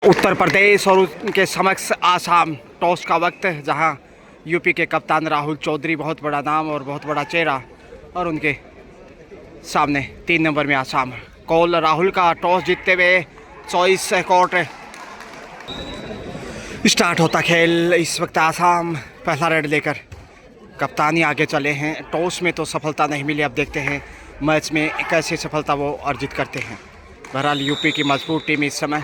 उत्तर प्रदेश और उनके समक्ष आसाम टॉस का वक्त, जहां यूपी के कप्तान राहुल चौधरी, बहुत बड़ा नाम और बहुत बड़ा चेहरा, और उनके सामने 3 नंबर में आसाम। कॉल राहुल का, टॉस जीतते हुए 24 कॉर्ट स्टार्ट होता खेल। इस वक्त आसाम पहला रेड लेकर कप्तानी आगे चले हैं। टॉस में तो सफलता नहीं मिली, अब देखते हैं मैच में कैसे सफलता वो अर्जित करते हैं। बहरहाल यूपी की मजबूत टीम इस समय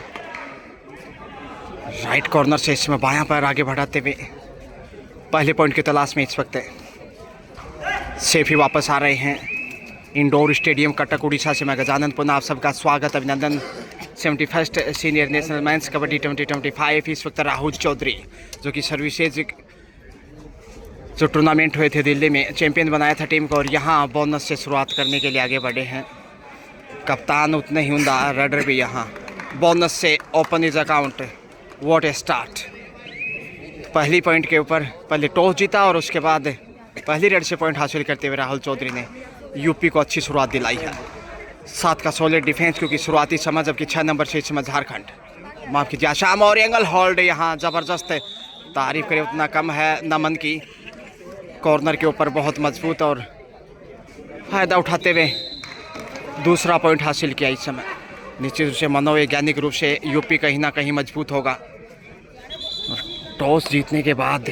राइट कॉर्नर से इस समय बायां पैर आगे बढ़ाते हुए पहले पॉइंट की तलाश में इस वक्त सेफ ही वापस आ रहे हैं। इंडोर स्टेडियम कटक उड़ीसा से मैं गजानंद पुनः आप सबका स्वागत, अभिनंदन। 71st senior national mains kabaddi 2025। इस वक्त राहुल चौधरी, जो कि सर्विसेज जो टूर्नामेंट हुए थे दिल्ली में, चैंपियन बनाया था टीम को, और यहाँ बोनस से शुरुआत करने के लिए आगे बढ़े हैं। कप्तान उतने ही उमदा, रेडर भी यहाँ बोनस से open is account. What A start. पहली पॉइंट के ऊपर पहले टॉस जीता और उसके बाद पहली रेड से पॉइंट हासिल करते हुए राहुल चौधरी ने यूपी को अच्छी शुरुआत दिलाई है। 7 का सॉलिड डिफेंस, क्योंकि शुरुआती समय, जबकि 6 नंबर से इस समय झारखंड, माफ कीजिए आसाम, और एंगल होल्ड यहाँ ज़बरदस्त। तारीफ करें उतना कम है। नमन की कॉर्नर के ऊपर बहुत मजबूत और फ़ायदा उठाते हुए दूसरा पॉइंट हासिल किया। इस समय निश्चित रूप से मनोवैज्ञानिक रूप से यूपी कहीं ना कहीं मजबूत होगा। टॉस जीतने के बाद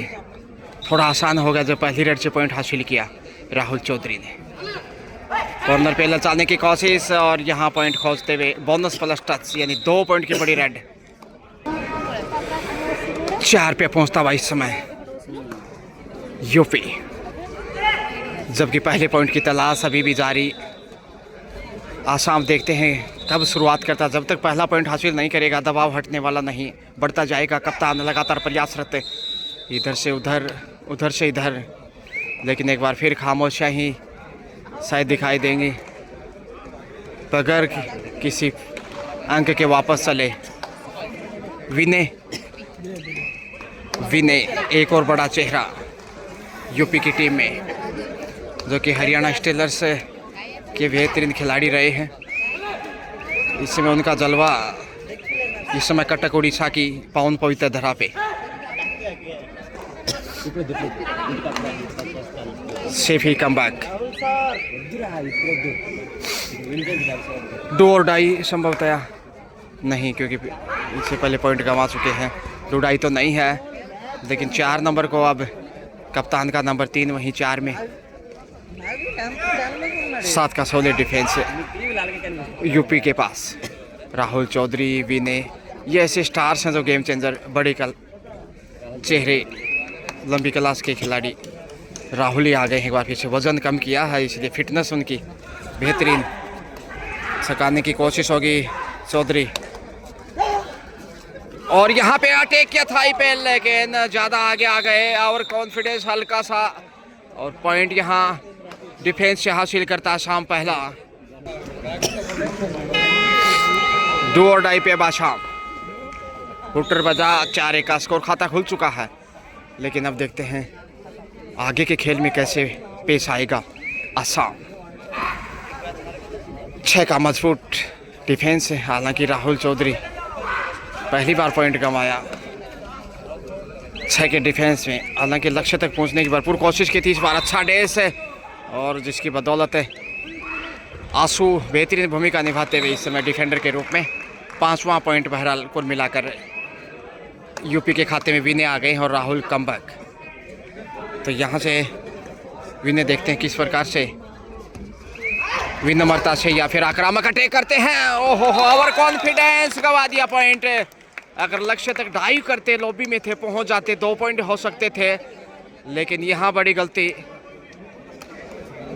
थोड़ा आसान हो गया जब पहली रेड से पॉइंट हासिल किया राहुल चौधरी ने। कॉर्नर पे लचाने की कोशिश और यहाँ पॉइंट खोजते हुए बोनस प्लस टच, यानी 2 पॉइंट की बड़ी रेड। 4 पे पहुँचता हुआ इस समय यूपी, जबकि पहले पॉइंट की तलाश अभी भी जारी। आसाम देखते हैं कब शुरुआत करता। जब तक पहला पॉइंट हासिल नहीं करेगा दबाव हटने वाला नहीं, बढ़ता जाएगा। कप्तान लगातार प्रयासरत, इधर से उधर, उधर से इधर, लेकिन एक बार फिर खामोशियाँ ही शायद दिखाई देंगी बगैर किसी अंक के वापस चले। विनय एक और बड़ा चेहरा यूपी की टीम में, जो कि हरियाणा स्टीलर्स के बेहतरीन खिलाड़ी रहे हैं। इस समय उनका जलवा इस समय कटक उड़ीसा की पावन पवित्र धरा पे। Safe he come back. Do और डाई संभवतया नहीं, क्योंकि इससे पहले पॉइंट गंवा चुके हैं। डू डाई तो नहीं है, लेकिन 4 नंबर को अब कप्तान का नंबर 3 वहीं 4 में। 7 का सॉलिड डिफेंस यूपी के पास। राहुल चौधरी, विनय, ये ऐसे स्टार्स हैं जो गेम चेंजर, बड़े चेहरे, लंबी क्लास के खिलाड़ी। राहुल ही आ गए हैं एक बार फिर से। वज़न कम किया है, इसलिए फिटनेस उनकी बेहतरीन। सकाने की कोशिश होगी चौधरी, और यहाँ पे अटैक किया था पे, लेकिन ज़्यादा आगे आ गए और कॉन्फिडेंस हल्का सा, और पॉइंट यहाँ डिफेंस से हासिल करता आसाम पहला। डू और डाई पे आसाम। हुटर बजा, 4 का स्कोर खाता खुल चुका है, लेकिन अब देखते हैं आगे के खेल में कैसे पेश आएगा आसाम। 6 का मजबूत डिफेंस है, हालांकि राहुल चौधरी पहली बार पॉइंट गंवाया 6 के डिफेंस में। हालांकि लक्ष्य तक पहुंचने की भरपूर कोशिश की थी इस बार। अच्छा डेस है, और जिसकी बदौलत आंसू बेहतरीन भूमिका निभाते हुए इस समय डिफेंडर के रूप में 5वां पॉइंट बहरहाल कुल मिलाकर यूपी के खाते में विनय आ गए हैं, और राहुल कमबैक। तो यहाँ से विनय देखते हैं किस प्रकार से विनम्रता से या फिर आक्रामक अटैक करते हैं। ओहो, ओवर कॉन्फिडेंस, गवा दिया पॉइंट। अगर लक्ष्य तक डाइव करते, लॉबी में थे, पहुंच जाते, 2 पॉइंट हो सकते थे, लेकिन यहाँ बड़ी गलती।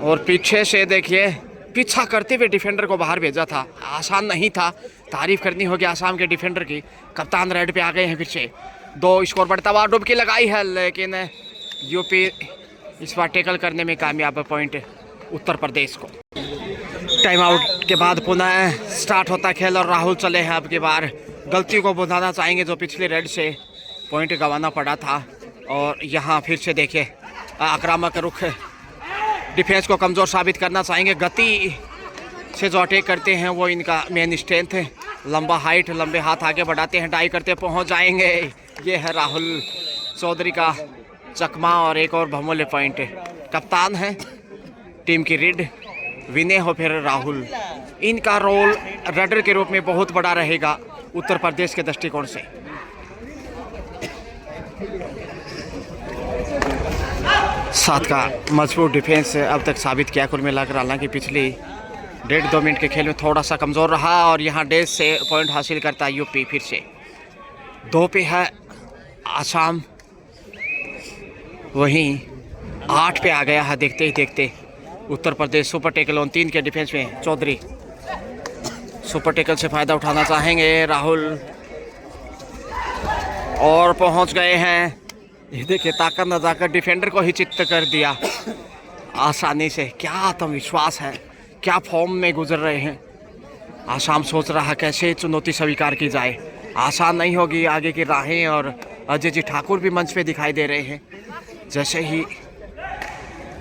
और पीछे से देखिए, पीछा करते हुए डिफेंडर को बाहर भेजा था। आसान नहीं था, तारीफ करनी होगी आसाम के डिफेंडर की। कप्तान रेड पे आ गए हैं फिर से। 2 स्कोर बढ़ता हुआ, डुबकी लगाई है, लेकिन यूपी इस बार टैकल करने में कामयाब है। पॉइंट उत्तर प्रदेश को। टाइम आउट के बाद पुनः स्टार्ट होता खेल, और राहुल चले हैं अब की बार। गलती को बुझाना चाहेंगे जो पिछले रेड से पॉइंट गंवाना पड़ा था, और यहाँ फिर से देखिए आक्रामक रुख, डिफेंस को कमज़ोर साबित करना चाहेंगे। गति से जो अटैक करते हैं वो इनका मेन स्ट्रेंथ है। लंबा हाइट, लंबे हाथ आगे बढ़ाते हैं, डाई करते पहुंच जाएंगे। ये है राहुल चौधरी का चकमा और एक और बहुमूल्य पॉइंट। कप्तान है टीम की रीड, विनय हो फिर राहुल। इनका रोल रडर के रूप में बहुत बड़ा रहेगा उत्तर प्रदेश के दृष्टिकोण से। साथ का मजबूत डिफेंस अब तक साबित किया कुल मिलाकर, हालांकि पिछली 1.5-2 मिनट के खेल में थोड़ा सा कमज़ोर रहा और यहाँ डेज से पॉइंट हासिल करता है यूपी। फिर से 2 पे है आसाम, वहीं 8 पे आ गया है देखते ही देखते Uttar Pradesh. Super tackle on 3 के डिफेंस में चौधरी सुपर टेकल से फ़ायदा उठाना चाहेंगे राहुल और पहुंच गए हैं। ये देखिए ताकत न जाकर डिफेंडर को ही चित्त कर दिया आसानी से। क्या आत्मविश्वास है, क्या फॉर्म में गुजर रहे हैं। आसाम सोच रहा है कैसे चुनौती स्वीकार की जाए, आसान नहीं होगी आगे की राहें। और अजय जी ठाकुर भी मंच पे दिखाई दे रहे हैं। जैसे ही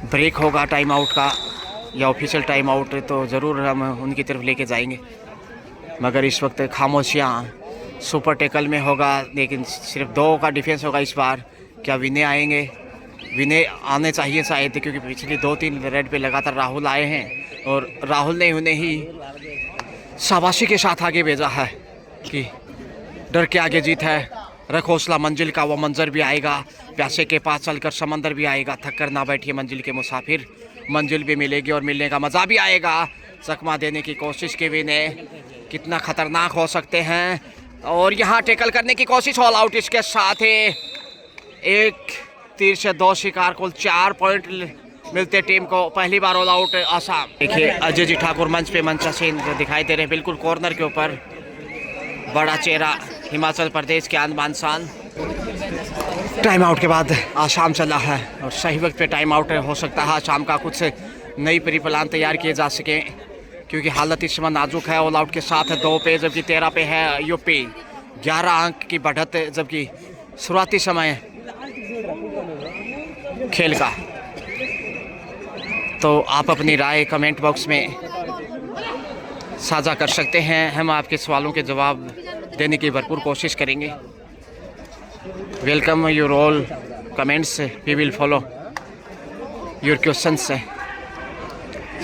ब्रेक होगा टाइम आउट का या ऑफिशियल टाइम आउट तो ज़रूर हम उनकी तरफ लेके जाएंगे, मगर इस वक्त खामोशियाँ। सुपर टेकल में होगा लेकिन सिर्फ 2 का डिफेंस होगा इस बार। क्या विनय आएंगे? विनय आने चाहिए शायद, क्योंकि पिछली 2-3 रेड पे लगातार राहुल आए हैं और राहुल ने उन्हें ही शाबाशी के साथ आगे भेजा है कि डर के आगे जीत है। रख हौसला, मंजिल का वो मंजर भी आएगा। प्यासे के पास चलकर समंदर भी आएगा। थक कर ना बैठिए मंजिल के मुसाफिर, मंजिल भी मिलेगी और मिलने का मज़ा भी आएगा। चकमा देने की कोशिश के विनय कितना खतरनाक हो सकते हैं और यहाँ टेकल करने की कोशिश, ऑल आउट। इसके साथ ही एक तीर से 2 शिकार, कुल 4 पॉइंट मिलते टीम को। पहली बार ऑल आउट आसाम। देखिए अजय जी ठाकुर मंच पे मंचासीन दिखाई दे रहे हैं, बिल्कुल कॉर्नर के ऊपर। बड़ा चेहरा हिमाचल प्रदेश के आन बान शान। टाइम आउट के बाद आसाम चला है और सही वक्त पे टाइम आउट हो सकता है आसाम का। कुछ नई प्री प्लान तैयार किए जा सके क्योंकि हालत इस समय नाजुक है। ऑल आउट के साथ 2 पे जबकि 13 पे है यूपी। 11 अंक की बढ़त जबकि शुरुआती समय खेल का। तो आप अपनी राय कमेंट बॉक्स में साझा कर सकते हैं, हम आपके सवालों के जवाब देने की भरपूर कोशिश करेंगे। Welcome your all comments, we will follow your questions.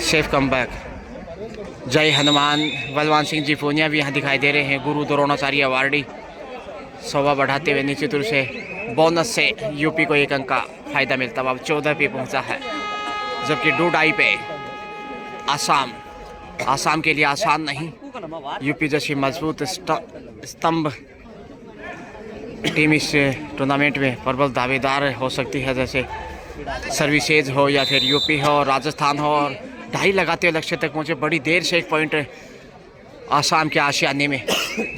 Safe come back. जय हनुमान। बलवान सिंह जी पूनिया भी यहाँ दिखाई दे रहे हैं। गुरु द्रोणाचार्य अवार्डी शोभा बढ़ाते हुए निश्चित रूप से बोनस से यूपी को 1 अंक का फायदा मिलता हुआ अब 14 पे पहुंचा है, जबकि 2 डाई पे आसाम। आसाम के लिए आसान नहीं। यूपी जैसी मजबूत स्तंभ टीम इस टूर्नामेंट में प्रबल दावेदार हो सकती है, जैसे सर्विसेज हो या फिर यूपी हो, राजस्थान हो। और ढाई लगाते हुए लक्ष्य तक पहुंचे। बड़ी देर से 1 पॉइंट आसाम के आशियाने में,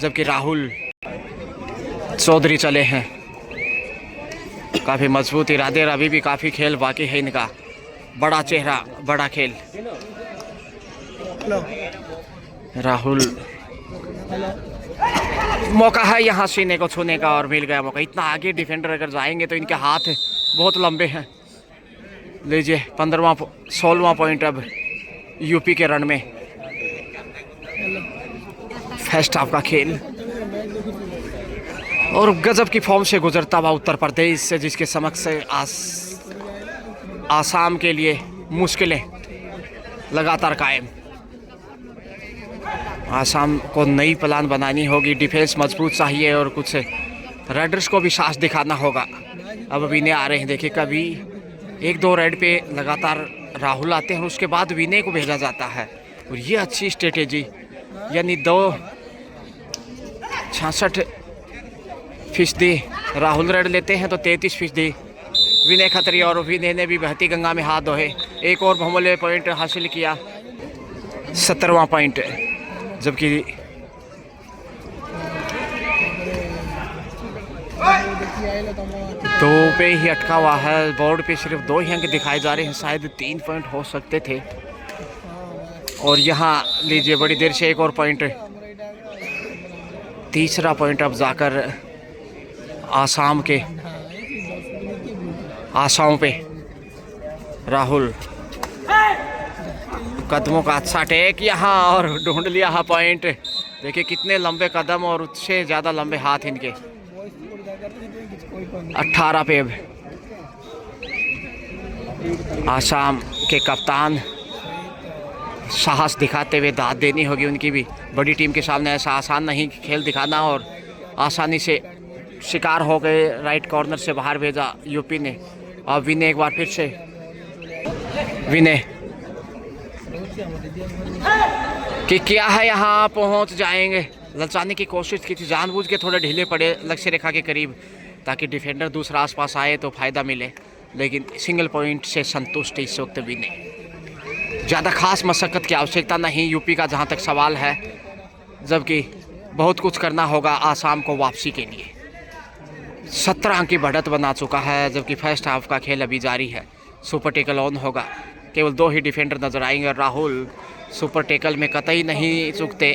जबकि राहुल चौधरी चले हैं। काफ़ी मजबूत इरादे और अभी भी काफ़ी खेल बाकी है इनका। बड़ा चेहरा, बड़ा खेल। राहुल मौका है यहाँ सीने को छूने का और मिल गया मौका। इतना आगे डिफेंडर अगर जाएंगे तो इनके हाथ बहुत लंबे हैं। लीजिए 16वां पॉइंट अब यूपी के रन में। फर्स्ट हाफ का खेल और गजब की फॉर्म से गुजरता हुआ उत्तर प्रदेश से, जिसके समक्ष आसाम के लिए मुश्किलें लगातार कायम। आसाम को नई प्लान बनानी होगी, डिफेंस मजबूत चाहिए और कुछ रेडर्स को भी साहस दिखाना होगा। अब विनय आ रहे हैं। देखिए कभी 1-2 रेड पे लगातार राहुल आते हैं, उसके बाद विनय को भेजा जाता है और ये अच्छी स्ट्रेटेजी। यानी 66% राहुल रेड लेते हैं तो 33% विनय खत्री, और विनय ने भी बहती गंगा में हाथ धोए। एक और बहुमूल्य पॉइंट हासिल किया, 17वां पॉइंट। जबकि दो पे ही अटका हुआ है। बोर्ड पे सिर्फ 2 ही अंक दिखाए जा रहे हैं, शायद 3 पॉइंट हो सकते थे। और यहाँ लीजिए बड़ी देर से एक और पॉइंट, तीसरा पॉइंट अब जाकर आसाम के आसाओं पे। राहुल कदमों का अच्छा टेक यहाँ और ढूंढ लिया है पॉइंट। देखिए कितने लंबे कदम और उससे ज़्यादा लंबे हाथ इनके। 18 पे आसाम के कप्तान साहस दिखाते हुए दाद देनी होगी उनकी भी। बड़ी टीम के सामने ऐसा आसान नहीं खेल दिखाना, और आसानी से शिकार हो गए। राइट कॉर्नर से बाहर भेजा यूपी ने। और विनय एक बार फिर से, विनय कि क्या है, यहाँ पहुँच जाएंगे। ललचाने की कोशिश की थी, जानबूझ के थोड़े ढीले पड़े लक्ष्य रेखा के करीब, ताकि डिफेंडर दूसरा आसपास आए तो फ़ायदा मिले। लेकिन सिंगल पॉइंट से संतुष्ट इस वक्त विनय। ज़्यादा खास मशक्क़त की आवश्यकता नहीं यूपी का जहाँ तक सवाल है, जबकि बहुत कुछ करना होगा आसाम को वापसी के लिए। 17 अंक की बढ़त बना चुका है, जबकि फर्स्ट हाफ का खेल अभी जारी है। सुपर टेकल ऑन होगा, केवल 2 ही डिफेंडर नजर आएंगे और राहुल सुपर टेकल में कतई नहीं चूकते।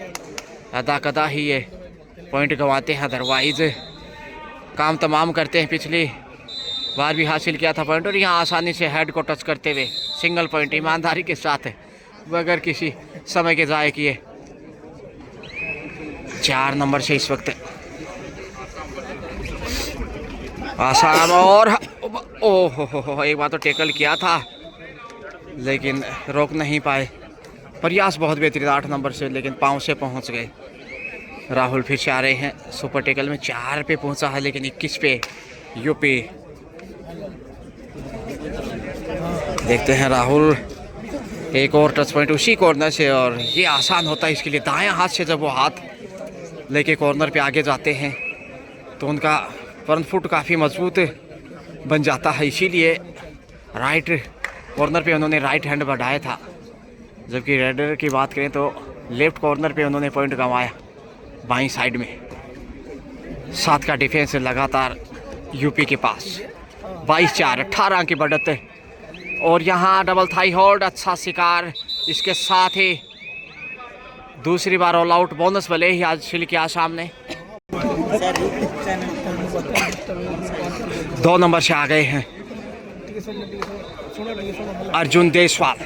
अदा कदा ही ये पॉइंट गंवाते हैं, अदरवाइज काम तमाम करते हैं। पिछली बार भी हासिल किया था पॉइंट, और यहाँ आसानी से हेड को टच करते हुए सिंगल पॉइंट ईमानदारी के साथ बगैर किसी समय के ज़ाय किए। 4 नंबर से इस वक्त आसाम, और ओहो एक बार तो टेकल किया था लेकिन रोक नहीं पाए। प्रयास बहुत बेहतरीन 8 नंबर से, लेकिन पाँव से पहुंच गए। राहुल फिर से आ रहे हैं सुपर टेकल में। 4 पे पहुंचा है, लेकिन 21 पे यूपी। देखते हैं राहुल, एक और टच पॉइंट उसी कॉर्नर से, और ये आसान होता है इसके लिए। दायां हाथ से जब वो हाथ लेके कॉर्नर पे आगे जाते हैं तो उनका फ्रंट फुट काफ़ी मजबूत बन जाता है, इसीलिए राइट कॉर्नर पे उन्होंने राइट हैंड बढ़ाया था। जबकि रेडर की बात करें तो लेफ्ट कॉर्नर पे उन्होंने पॉइंट गंवाया बाईं साइड में। 7 का डिफेंस लगातार यूपी के पास। 22-4, 18 अंक की बढ़त है। और यहाँ डबल थाई होल्ड, अच्छा शिकार। इसके साथ ही दूसरी बार ऑल आउट, बोनस भले ही हासिल किया आसाम ने। 2 नंबर से आ गए हैं अर्जुन देसवाल,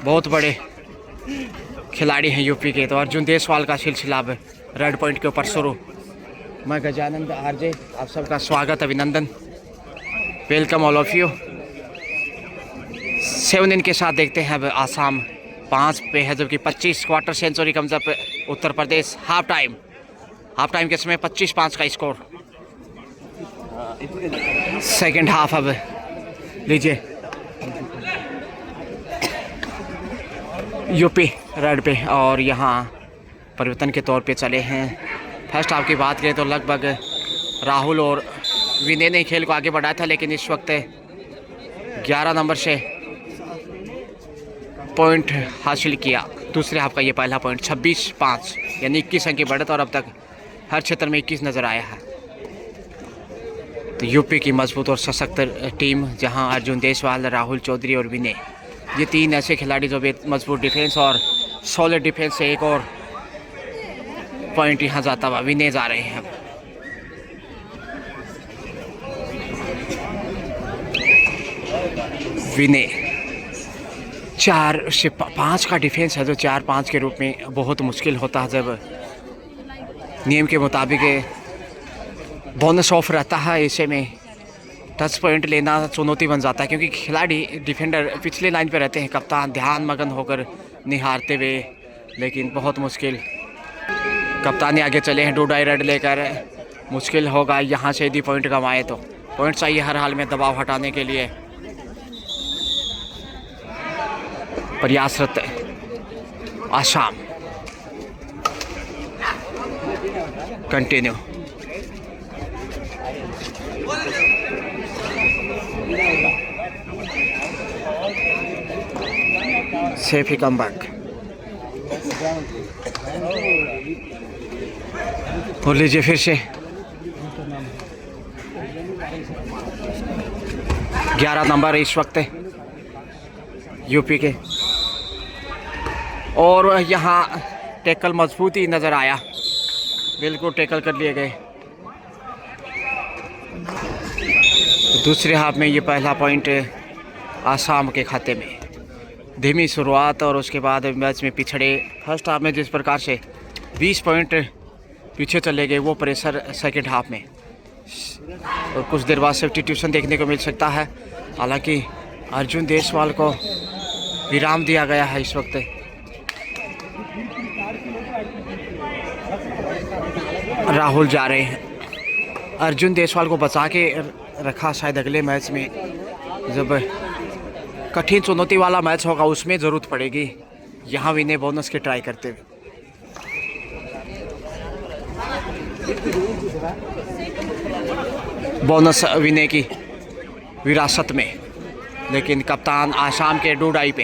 बहुत बड़े खिलाड़ी हैं यूपी के। तो अर्जुन देसवाल का सिलसिला अब रेड पॉइंट के ऊपर शुरू। मैं गजानंद आरजे, आप सबका स्वागत, अभिनंदन, वेलकम ऑल ऑफ यू। 7 इन के साथ देखते हैं अब आसाम 5 पे है, जबकि 25 quarter century comes up Uttar Pradesh. Half time के समय 25-5 का स्कोर। सेकंड हाफ अब लीजिए, यूपी रेड पे, और यहाँ परिवर्तन के तौर पे चले हैं। फर्स्ट हाफ की बात करें तो लगभग राहुल और विनय ने खेल को आगे बढ़ाया था, लेकिन इस वक्त 11 नंबर से पॉइंट हासिल किया। दूसरे हाफ का ये पहला पॉइंट। 26-5 यानी 21 अंक की बढ़त, और अब तक हर क्षेत्र में 21 नज़र आया है। तो यूपी की मजबूत और सशक्त टीम, जहां अर्जुन देसवाल, राहुल चौधरी और विनय, ये 3 ऐसे खिलाड़ी जो मजबूत डिफेंस और सॉलिड डिफेंस से। एक और पॉइंट यहाँ जाता हुआ विनय जा रहे हैं। विनय 4 से 5 का डिफेंस है, जो 4-5 के रूप में बहुत मुश्किल होता है जब नियम के मुताबिक बोनस ऑफ रहता है। ऐसे में टच पॉइंट लेना चुनौती बन जाता है, क्योंकि खिलाड़ी डिफेंडर पिछले लाइन पे रहते हैं, कप्तान ध्यान मगन होकर निहारते हुए, लेकिन बहुत मुश्किल। कप्तान आगे चले हैं डूडाई रेड लेकर। मुश्किल होगा यहाँ से यदि पॉइंट कमाए तो। पॉइंट चाहिए हर हाल में दबाव हटाने के लिए। प्रयासरत आसाम। कंटिन्यू। सेफ ही कम बैक। और लीजिए फिर से 11 नंबर इस वक्त यूपी के। और यहाँ टैकल मजबूत ही नज़र आया, बिल्कुल टैकल कर लिए गए। दूसरे हाफ में ये पहला पॉइंट आसाम के खाते में। धीमी शुरुआत और उसके बाद मैच में पिछड़े। फर्स्ट हाफ में जिस प्रकार से 20 पॉइंट पीछे चले गए वो प्रेशर सेकंड हाफ में, और कुछ देर बाद सब्स्टिट्यूशन देखने को मिल सकता है। हालांकि अर्जुन देशवाल को विराम दिया गया है इस वक्त। राहुल जा रहे हैं, अर्जुन देशवाल को बचा के रखा शायद अगले मैच में जब कठिन चुनौती वाला मैच होगा उसमें ज़रूरत पड़ेगी। यहाँ विनय बोनस के ट्राई करते हुए, बोनस विनय की विरासत में, लेकिन कप्तान आसाम के डूडाई पे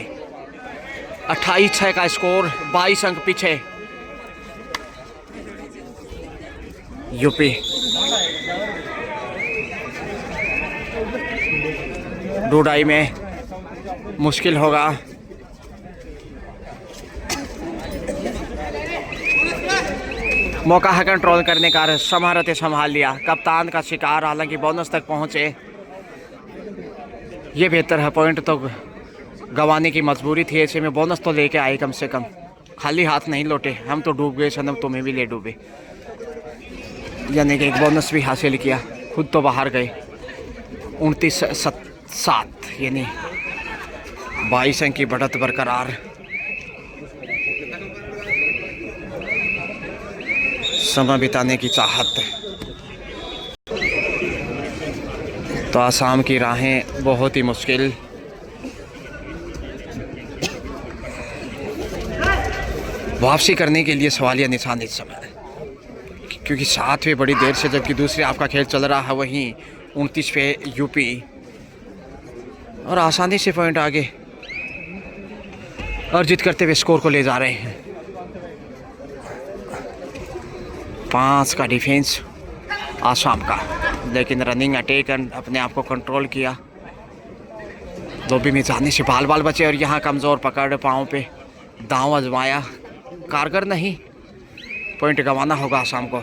28-6 का स्कोर, 22 अंक पीछे यूपी। डूडाई में मुश्किल होगा। मौका है कंट्रोल करने का, समारते संभाल लिया, कप्तान का शिकार, हालांकि बोनस तक पहुंचे। ये बेहतर है, पॉइंट तो गंवाने की मजबूरी थी, ऐसे में बोनस तो लेके आए कम से कम, खाली हाथ नहीं लौटे। हम तो डूब गए सनम, तुम्हें भी ले डूबे, यानी कि एक बोनस भी हासिल किया, खुद तो बाहर गए। 29-7 यानी 22 अंक की बढ़त बरकरार। समय बिताने की चाहत, तो आसाम की राहें बहुत ही मुश्किल। वापसी करने के लिए सवालिया निशान इस समय, क्योंकि 7वें बड़ी देर से, जबकि दूसरे आपका खेल चल रहा है, वहीं 29 पे यूपी, और आसानी से पॉइंट आगे अर्जित करते हुए स्कोर को ले जा रहे हैं। 5 का डिफेंस आसाम का, लेकिन रनिंग अटैक अपने आप को कंट्रोल किया। लोबी में जाने से बाल बाल बचे, और यहाँ कमज़ोर पकड़, पाँव पे दांव आजमाया, कारगर नहीं। पॉइंट गंवाना होगा आसाम को,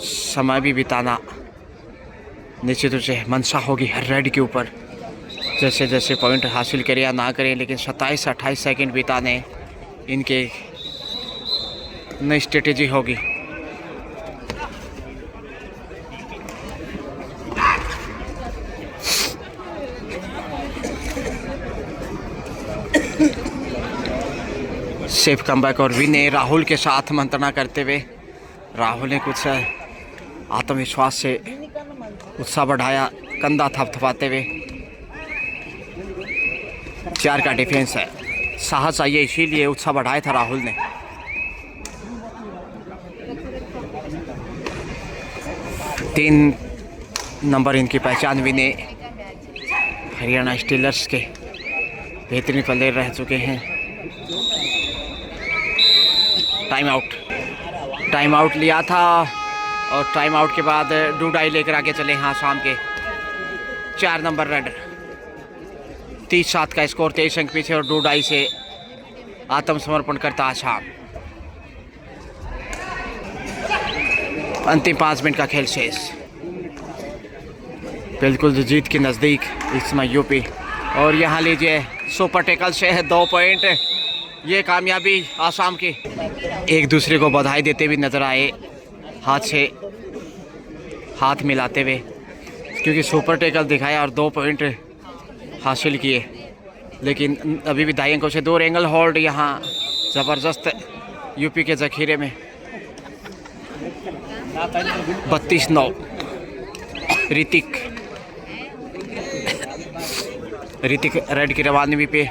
समय भी बिताना निश्चित रूप से मंशा होगी हर रेड के ऊपर, जैसे जैसे पॉइंट हासिल करें या ना करें, लेकिन 27-28 सेकंड बिताने इनके नई स्ट्रेटेजी होगी। सेफ कमबैक, और विनय राहुल के साथ मंत्रणा करते हुए, राहुल ने कुछ आत्मविश्वास से उत्साह बढ़ाया, कंधा थपथपाते हुए। 4 का डिफेंस है, साहस चाहिए, इसीलिए उत्साह बढ़ाया था राहुल ने। तीन नंबर इनकी पहचान विनय हरियाणा स्टीलर्स के बेहतरीन प्लेयर रह चुके हैं। टाइम आउट लिया था, और टाइम आउट के बाद डूडाई लेकर आगे चले हैं आसाम के। 4 नंबर रेड, 30-7 का स्कोर, 23 अंक पीछे, और डूडाई से आत्मसमर्पण करता आसाम। अंतिम 5 मिनट का खेल शेष, बिल्कुल जीत के नज़दीक इस समय यूपी। और यहाँ लीजिए सुपर टैकल से 2 पॉइंट, ये कामयाबी आसाम की। एक दूसरे को बधाई देते भी नजर आए, हाथ से हाथ मिलाते हुए, क्योंकि सुपर टैकल दिखाया और 2 पॉइंट हासिल किए। लेकिन अभी भी दाई अंकों से दूर। एंगल होल्ड यहाँ ज़बरदस्त यूपी के ज़खीरे में। 32-9 ऋतिक रेड की रवानगी पे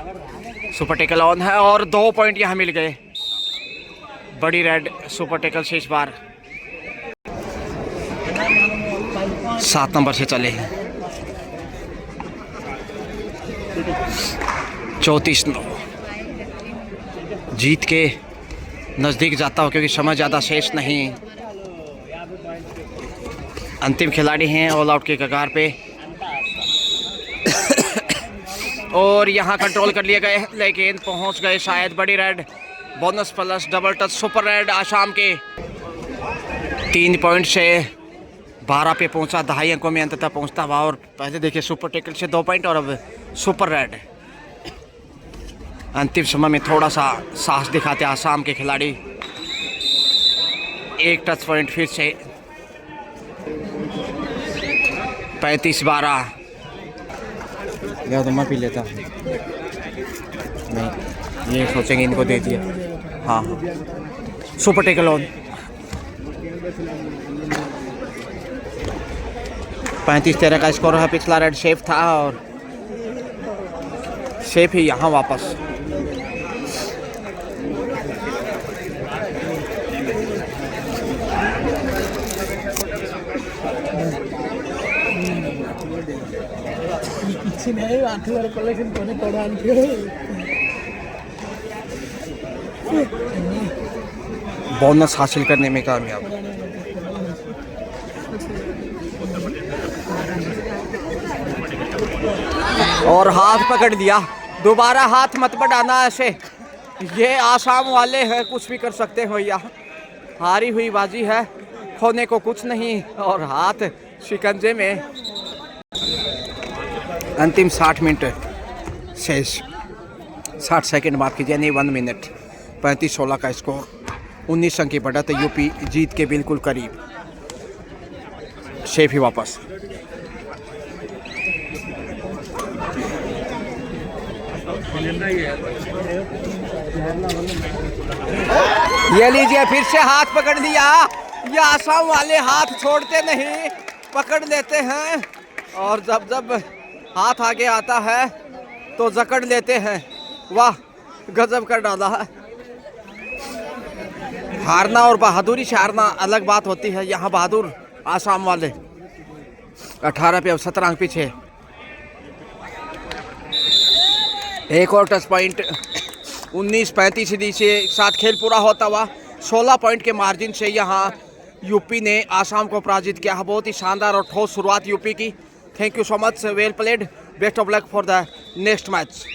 सुपर टैकल ऑन है, और 2 पॉइंट यहाँ मिल गए। बड़ी रेड सुपर टैकल से इस बार 7 नंबर से चले हैं। 34-9 जीत के नज़दीक जाता हो, क्योंकि समय ज़्यादा शेष नहीं। अंतिम खिलाड़ी हैं ऑल आउट के कगार पे, और यहाँ कंट्रोल कर लिए गए, लेकिन पहुँच गए शायद। बड़ी red, bonus plus double touch super red Assam के 3 पॉइंट से 12 पे पहुँचा, 2.5 अंकों में अंततः पहुँचता हुआ। और पहले देखिए सुपर टैकल से 2 पॉइंट, और अब सुपर रेड अंतिम समय में थोड़ा सा साहस दिखाते आसाम के खिलाड़ी। एक टच पॉइंट फिर से 35-12। या तो मैं पी लेता नहीं, ये सोचेंगे इनको दे दिया। हाँ हाँ, सुपर टेकल ऑन। 35-13 का स्कोर है। पिछला रेड सेफ था और सेफ ही यहाँ वापस। बोनस हासिल करने में कामयाब। और हाथ पकड़ दिया। दोबारा हाथ मत बढ़ाना ऐसे, ये आसाम वाले हैं, कुछ भी कर सकते हो। या हारी हुई बाजी है, खोने को कुछ नहीं। और हाथ शिकंजे में। अंतिम 60 मिनट शेष, 60 सेकंड माफ कीजिए, नहीं 1 मिनट। 35-16 का स्कोर। 19 अंक की बढ़त। यूपी जीत के बिल्कुल करीब। शेफ ही वापस। ये लीजिए, फिर से हाथ पकड़ लिया। ये आसाम वाले हाथ छोड़ते नहीं, पकड़ लेते हैं। और जब जब हाथ आगे आता है तो जकड़ लेते हैं। वाह, गजब कर डाला है। हारना और बहादुरी से हारना अलग बात होती है। यहाँ बहादुर आसाम वाले। 18 पे अब 17 अंक पीछे। एक और टच पॉइंट। 19-35 से साथ खेल पूरा होता हुआ 16 पॉइंट के मार्जिन से यहाँ यूपी ने आसाम को पराजित किया। बहुत ही शानदार और ठोस शुरुआत यूपी की। Thank you so much, well played, best of luck for the next match.